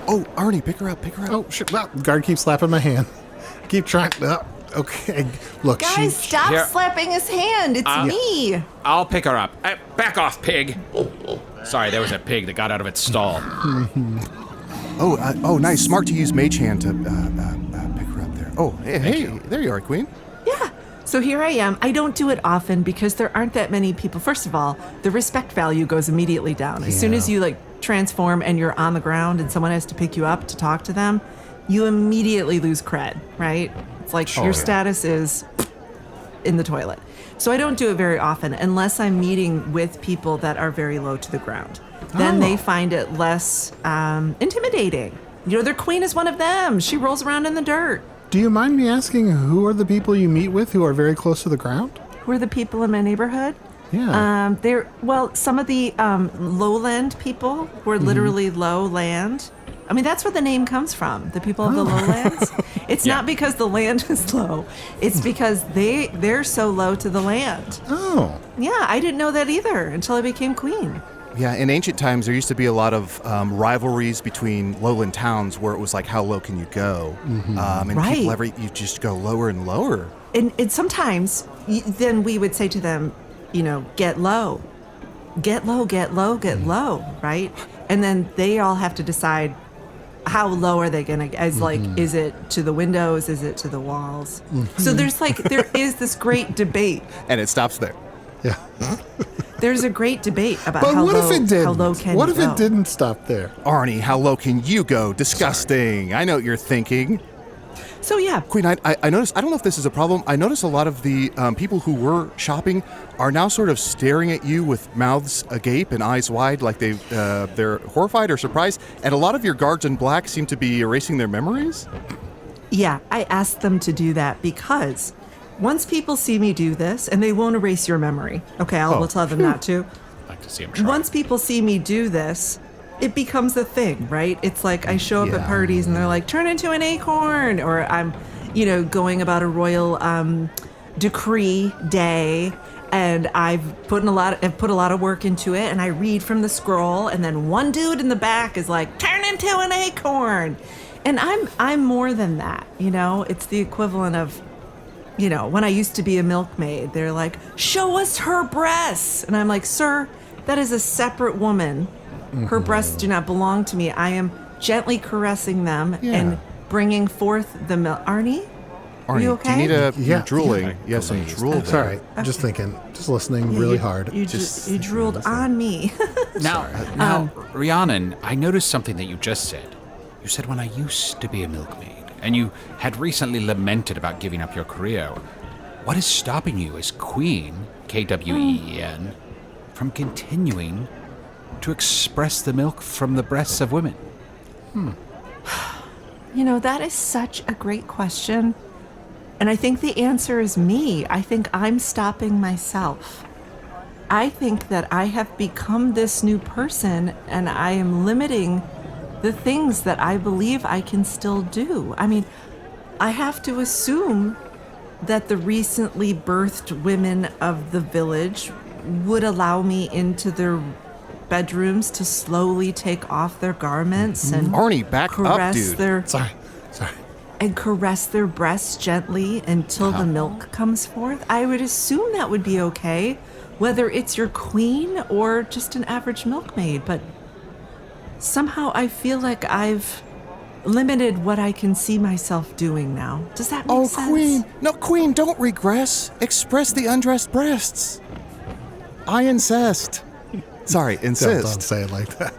Oh, Arnie, pick her up. Oh, shit. Well, guard keeps slapping my hand. Keep trying. Okay. Look, Guys, stop Here. slapping his hand. It's me. I'll pick her up. Back off, pig! Sorry, there was a pig that got out of its stall. Oh, nice. Smart to use Mage Hand to pick her up there. Oh, hey, there you are, Queen. Yeah. So here I am. I don't do it often because there aren't that many people. First of all, the respect value goes immediately down. As soon as you transform and you're on the ground and someone has to pick you up to talk to them, you immediately lose cred, right? It's like your status is in the toilet. So I don't do it very often unless I'm meeting with people that are very low to the ground. Then they find it less intimidating. You know, their queen is one of them. She rolls around in the dirt. Do you mind me asking who are the people you meet with who are very close to the ground? Who are the people in my neighborhood? Yeah. Some of the lowland people who are literally low land. I mean, that's where the name comes from, the people of the lowlands. It's not because the land is low. It's because they're so low to the land. Oh. Yeah, I didn't know that either until I became queen. Yeah, in ancient times, there used to be a lot of rivalries between lowland towns where it was like, how low can you go? And people you just go lower and lower. And sometimes, then we would say to them, you know, get low. Get low, get low, get low, right? And then they all have to decide how low are they going to, like, is it to the windows? Is it to the walls? So there is this great debate. And it stops there. Yeah. There's a great debate about But how what low, if it didn't? how low can What you if go? it didn't stop there? Arnie, how low can you go? Disgusting. I know what you're thinking. So yeah. Queen, I noticed, I don't know if this is a problem, I notice a lot of the people who were shopping are now sort of staring at you with mouths agape and eyes wide like they're horrified or surprised, and a lot of your guards in black seem to be erasing their memories? Yeah, I asked them to do that because once people see me do this, and they won't erase your memory, okay, I will tell them not to. I'd like to see him try. Once people see me do this, it becomes a thing, right? It's like I show up at parties and they're like, turn into an acorn, or I'm, you know, going about a royal decree day, and I've put a lot of work into it, and I read from the scroll, and then one dude in the back is like, turn into an acorn, and I'm more than that, you know. It's the equivalent of, you know, when I used to be a milkmaid, they're like, show us her breasts, and I'm like, sir, that is a separate woman. Her breasts do not belong to me. I am gently caressing them and bringing forth the milk. Arnie, are you okay? Do you need Yeah. drooling? Yeah. Yes, some drool It's all right. Just thinking. Just listening really hard. You drooled on me. Now, Rhiannon, I noticed something that you just said. You said when I used to be a milkmaid, and you had recently lamented about giving up your career. What is stopping you as queen, Kween, from continuing to express the milk from the breasts of women? You know, that is such a great question. And I think the answer is me. I think I'm stopping myself. I think that I have become this new person, and I am limiting the things that I believe I can still do. I mean, I have to assume that the recently birthed women of the village would allow me into their bedrooms to slowly take off their garments and Arnie, back up, caress dude. their Sorry. and caress their breasts gently until the milk comes forth. I would assume that would be okay, whether it's your queen or just an average milkmaid, but somehow I feel like I've limited what I can see myself doing now. Does that make sense? Queen. No, Queen, don't regress. Express the undressed breasts. I incest. Sorry, insist. Don't say it like that.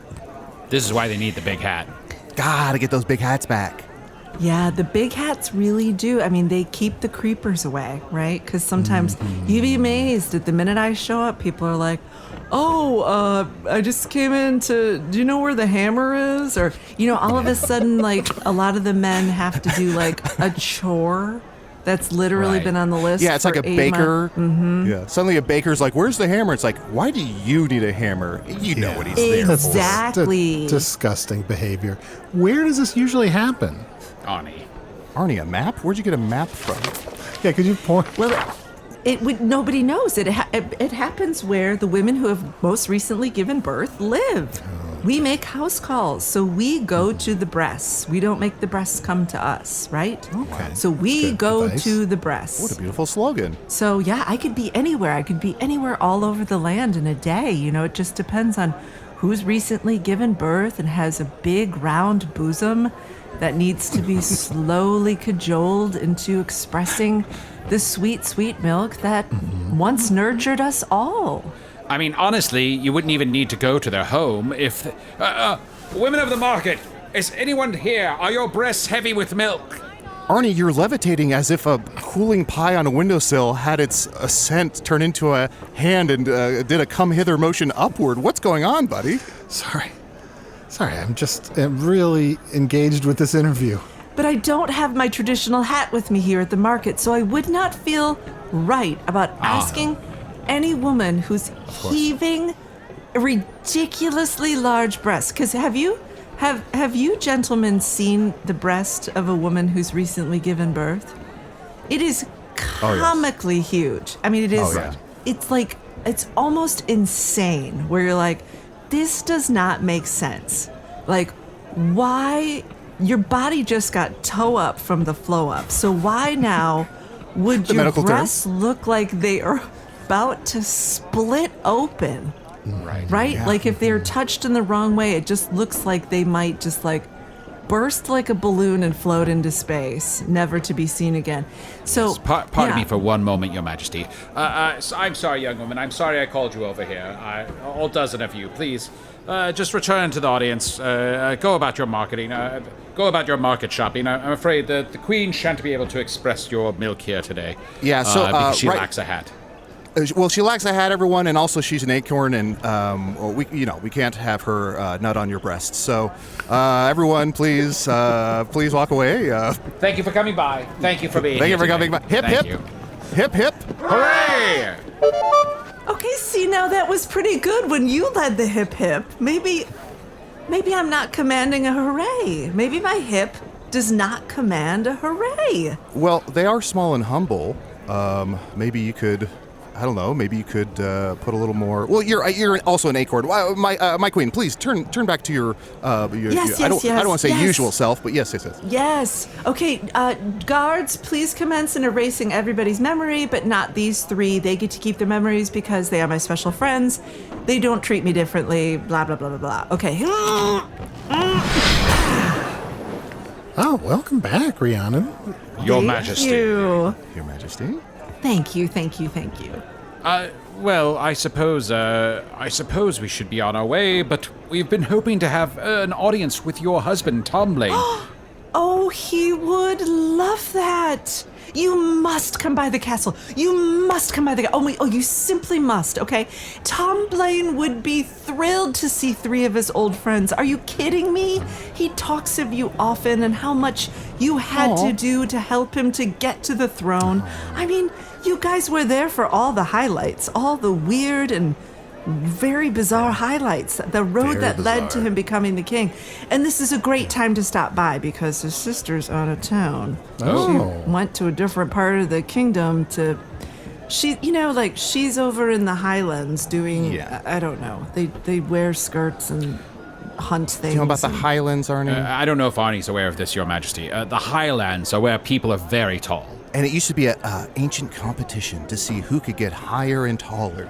This is why they need the big hat. Gotta get those big hats back. Yeah, the big hats really do. I mean, they keep the creepers away, right? Because sometimes you'd be amazed at the minute I show up, people are like, oh, I just came in to, do you know where the hammer is? Or, you know, all of a sudden, like, a lot of the men have to do, like, a chore that's literally Right. been on the list. Yeah, it's like for a 8 baker. months. Yeah. Suddenly a baker's like, where's the hammer? It's like, why do you need a hammer? You know what he's there for. Exactly. Disgusting behavior. Where does this usually happen? Arnie. Arnie, a map? Where'd you get a map from? Yeah, could you point? Well, nobody knows. It happens where the women who have most recently given birth live. We make house calls, so we go to the breasts. We don't make the breasts come to us, right? Okay. So we Good go advice. to the breasts. What a beautiful slogan. So yeah, I could be anywhere. I could be anywhere all over the land in a day. You know, it just depends on who's recently given birth and has a big round bosom that needs to be slowly cajoled into expressing the sweet, sweet milk that once nurtured us all. I mean, honestly, you wouldn't even need to go to their home if... women of the market, is anyone here? Are your breasts heavy with milk? Arnie, you're levitating as if a cooling pie on a windowsill had its ascent turn into a hand and did a come-hither motion upward. What's going on, buddy? Sorry, I'm just really engaged with this interview. But I don't have my traditional hat with me here at the market, so I would not feel right about asking any woman who's heaving ridiculously large breasts. Because have you gentlemen seen the breast of a woman who's recently given birth? It is comically huge. I mean, it is. It's like, it's almost insane. Where you're like, this does not make sense. Like, why? Your body just got toe up from the flow up. So why now would your breasts look like they are about to split open? Right? Yeah. Like if they're touched in the wrong way, it just looks like they might just like burst like a balloon and float into space, never to be seen again. So, yes, pardon me for one moment, Your Majesty. I'm sorry, young woman. I'm sorry I called you over here. All dozen of you, please. Just return to the audience. Go about your marketing. Go about your market shopping. I'm afraid the Queen shan't be able to express your milk here today. Yeah, so because she lacks a hat. Well, she lacks a hat, everyone, and also she's an acorn, and we can't have her nut on your breast. So, everyone, please walk away. Thank you for coming by. Thank you for being here. Thank you for coming by. Hip hip, hip hip, hooray! Okay, see, now that was pretty good when you led the hip hip. Maybe I'm not commanding a hooray. Maybe my hip does not command a hooray. Well, they are small and humble. Maybe you could, I don't know, maybe you could put a little more. Well, you're also an acorn. My queen, please turn back to your yes. I don't want to say usual self, but yes. Yes. Okay, guards, please commence in erasing everybody's memory, but not these three. They get to keep their memories because they are my special friends. They don't treat me differently, blah, blah, blah, blah, blah. Okay. Oh, welcome back, Rhiannon. Your Majesty. Your Majesty. Thank you. Well, I suppose we should be on our way, but we've been hoping to have an audience with your husband, Tom Blaine. Oh, he would love that. You must come by the castle. You simply must, okay? Tom Blaine would be thrilled to see three of his old friends. Are you kidding me? He talks of you often and how much you had to do to help him to get to the throne. I mean, you guys were there for all the highlights, all the weird and very bizarre highlights, the road that led to him becoming the king. And this is a great time to stop by because his sister's out of town. She went to a different part of the kingdom she's over in the Highlands doing, I don't know, they wear skirts and hunt things. Do you know about the Highlands, Arnie? I don't know if Arnie's aware of this, Your Majesty. The Highlands are where people are very tall. And it used to be an ancient competition to see who could get higher and taller.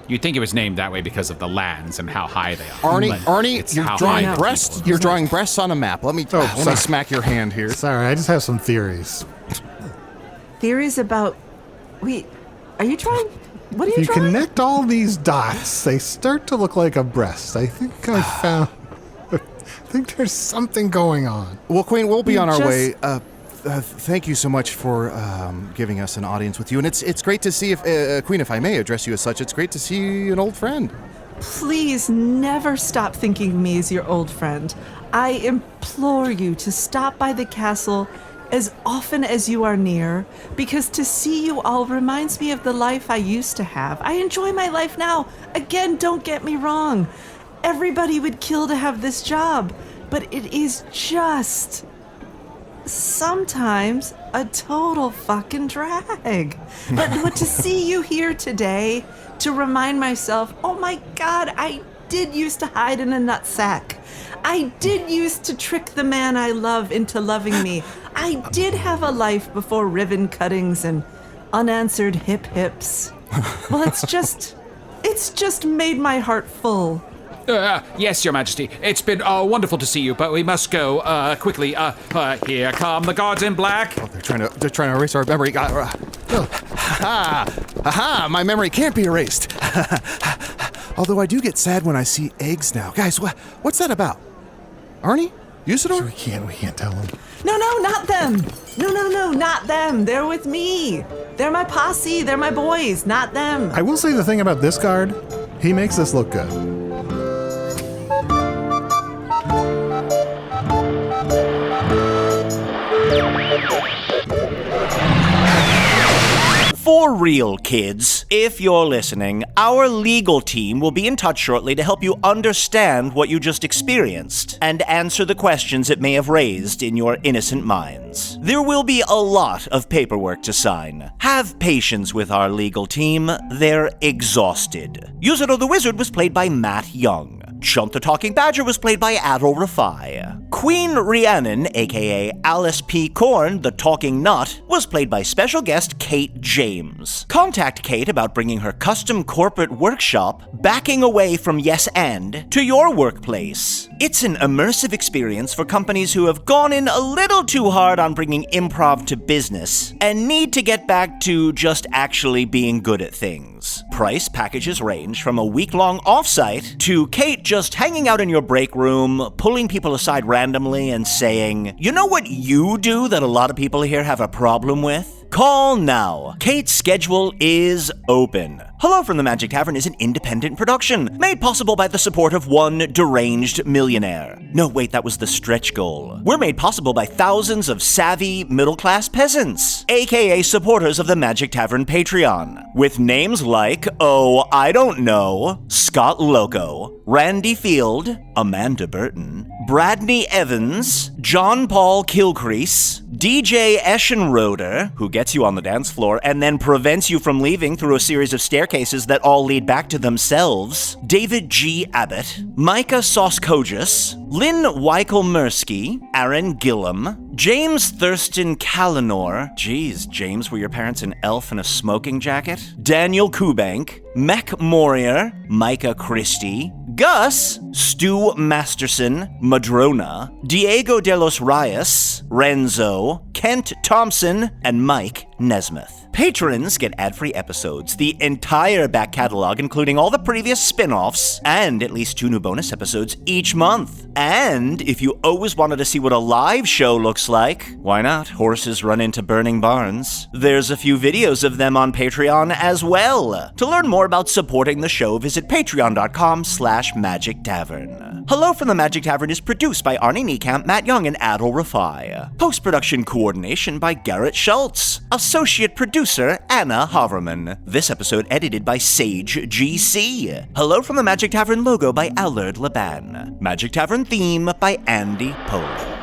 You'd think it was named that way because of the lands and how high they are. Arnie, you're drawing breasts. You're drawing breasts on a map. Let me smack your hand here. Sorry, I just have some theories. Theories about? Wait, are you trying? What are you trying? If you connect all these dots, they start to look like a breast. I think I found. I think there's something going on. Well, Queen, we'll be on our way. Thank you so much for giving us an audience with you, and it's great to see, Queen, if I may address you as such, it's great to see an old friend. Please never stop thinking of me as your old friend. I implore you to stop by the castle as often as you are near, because to see you all reminds me of the life I used to have. I enjoy my life now. Again, don't get me wrong. Everybody would kill to have this job, but it is just sometimes a total fucking drag. But to see you here today, to remind myself, oh my God, I did used to hide in a nutsack. I did used to trick the man I love into loving me. I did have a life before ribbon cuttings and unanswered hips. Well, it's just made my heart full. Yes, Your Majesty. It's been wonderful to see you, but we must go quickly. Here come the guards in black. Oh, they're trying to erase our memory. Ha! My memory can't be erased. Although I do get sad when I see eggs now. Guys, what's that about? Arnie? Usidore? We can't tell him. No, not them. No, not them. They're with me. They're my posse. They're my boys, not them. I will say the thing about this guard, he makes us look good. For real, kids, if you're listening, our legal team will be in touch shortly to help you understand what you just experienced and answer the questions it may have raised in your innocent minds. There will be a lot of paperwork to sign. Have patience with our legal team. They're exhausted. Usidore the Wizard was played by Matt Young. Chunt the Talking Badger was played by Adal Rifai. Queen Rhiannon, aka Alice P. Korn, the Talking Nut, was played by special guest Kate James. Contact Kate about bringing her custom corporate workshop, Backing Away from Yes and, to your workplace. It's an immersive experience for companies who have gone in a little too hard on bringing improv to business and need to get back to just actually being good at things. Price packages range from a week-long offsite to Kate just hanging out in your break room, pulling people aside randomly and saying, "You know what you do that a lot of people here have a problem with?" Call now. Kate's schedule is open. Hello from the Magic Tavern is an independent production, made possible by the support of one deranged millionaire. No, wait, that was the stretch goal. We're made possible by thousands of savvy, middle-class peasants, aka supporters of the Magic Tavern Patreon, with names like, I don't know, Scott Loco, Randy Field, Amanda Burton, Bradney Evans, John Paul Kilcrease, DJ Eschenroder, who gets you on the dance floor and then prevents you from leaving through a series of staircases that all lead back to themselves, David G. Abbott, Micah Soskogis, Lynn Weichel-Mirsky, Aaron Gillum, James Thurston Callanor, geez, James, were your parents an elf in a smoking jacket? Daniel Kubank, Mech Morier, Micah Christie, Gus, Stu Masterson, Madrona, Diego de los Reyes, Renzo, Kent Thompson, and Mike Nesmith. Patrons get ad-free episodes, the entire back catalog, including all the previous spin-offs, and at least 2 new bonus episodes each month. And if you always wanted to see what a live show looks like, why not? Horses run into burning barns. There's a few videos of them on Patreon as well. To learn more about supporting the show, visit patreon.com/Magic Tavern. Hello from the Magic Tavern is produced by Arnie Niekamp, Matt Young, and Adal Rifai. Post-production coordination by Garrett Schultz. Associate producer Anna Havermann. This episode edited by Sage GC. Hello from the Magic Tavern logo by Allard Laban. Magic Tavern theme by Andy Polar.